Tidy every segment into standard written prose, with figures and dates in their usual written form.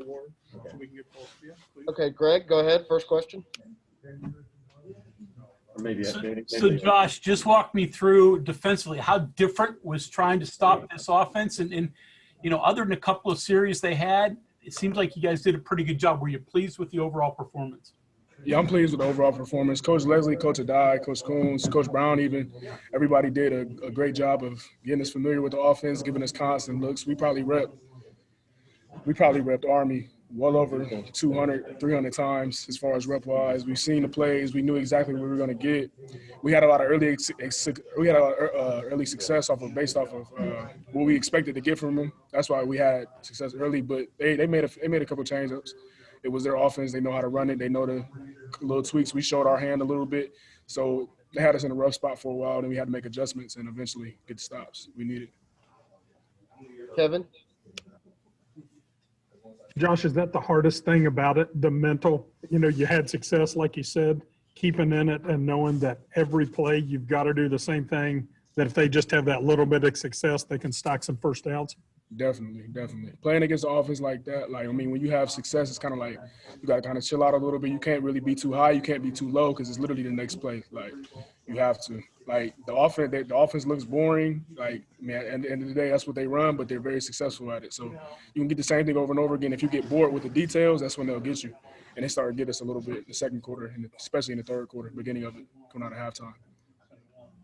award, so we can get both of you, please. Okay, Greg, go ahead. First question. Or maybe, So Josh, just walk me through defensively. How different was trying to stop this offense? And you know, other than a couple of series they had, it seems like you guys did a pretty good job. Were you pleased with the overall performance? Yeah, I'm pleased with the overall performance. Coach Leslie, Coach Adai, Coach Coons, Coach Brown even, everybody did a great job of getting us familiar with the offense, giving us constant looks. We probably repped Army well over 200, 300 times as far as rep-wise. We've seen the plays. We knew exactly what we were going to get. We had a lot of early success based off of what we expected to get from them. That's why we had success early. But they made a couple change-ups. It was their offense. They know how to run it. They know the little tweaks. We showed our hand a little bit. So they had us in a rough spot for a while, and we had to make adjustments and eventually get the stops we needed. Kevin? Josh, is that the hardest thing about it, the mental? You know, you had success, like you said, keeping in it and knowing that every play you've got to do the same thing, that if they just have that little bit of success, they can stack some first downs? Definitely. Playing against an offense like that, when you have success, it's kind of like you got to kind of chill out a little bit. You can't really be too high. You can't be too low because it's literally the next play. You have to. The offense looks boring. At the end of the day, that's what they run, but they're very successful at it. So you can get the same thing over and over again. If you get bored with the details, that's when they'll get you. And they started to get us a little bit in the second quarter, and especially in the third quarter, beginning of it, coming out of halftime.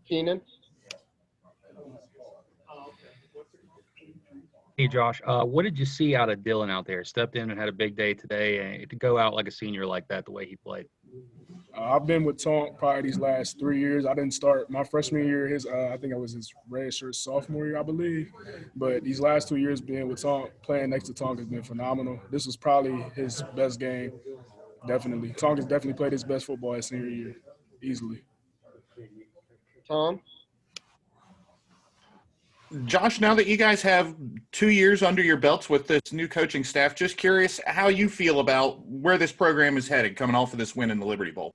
Keenan? Hey, Josh, what did you see out of Dylan out there? Stepped in and had a big day today, and to go out like a senior like that, the way he played. I've been with Tonk probably these last 3 years. I didn't start my freshman year. I think I was his red shirt sophomore year, I believe. But these last 2 years being with Tonk, playing next to Tonk has been phenomenal. This was probably his best game, definitely. Tonk has definitely played his best football his senior year, easily. Tom? Josh, now that you guys have 2 years under your belts with this new coaching staff, just curious how you feel about where this program is headed coming off of this win in the Liberty Bowl.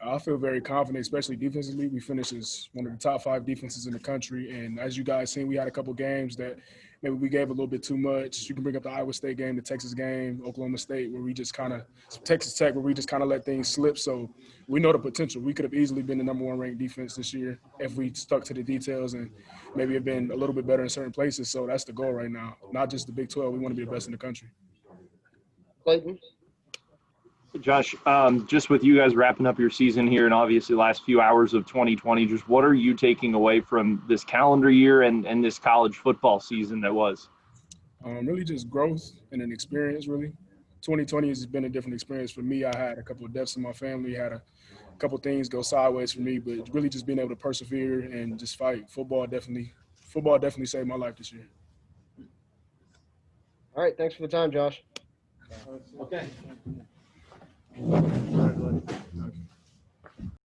I feel very confident, especially defensively. We finished as one of the top 5 defenses in the country. And as you guys seen, we had a couple games that maybe we gave a little bit too much. You can bring up the Iowa State game, the Texas game, Oklahoma State, where we just Texas Tech, where we just kind of let things slip. So we know the potential. We could have easily been the number 1 ranked defense this year if we stuck to the details and maybe have been a little bit better in certain places. So that's the goal right now, not just the Big 12. We want to be the best in the country. Clayton? Josh, just with you guys wrapping up your season here and obviously last few hours of 2020, just what are you taking away from this calendar year and this college football season that was? Really just growth and an experience, really. 2020 has been a different experience for me. I had a couple of deaths in my family, had a couple of things go sideways for me, but really just being able to persevere and just fight. Football definitely saved my life this year. All right, thanks for the time, Josh. Okay. Congratulations.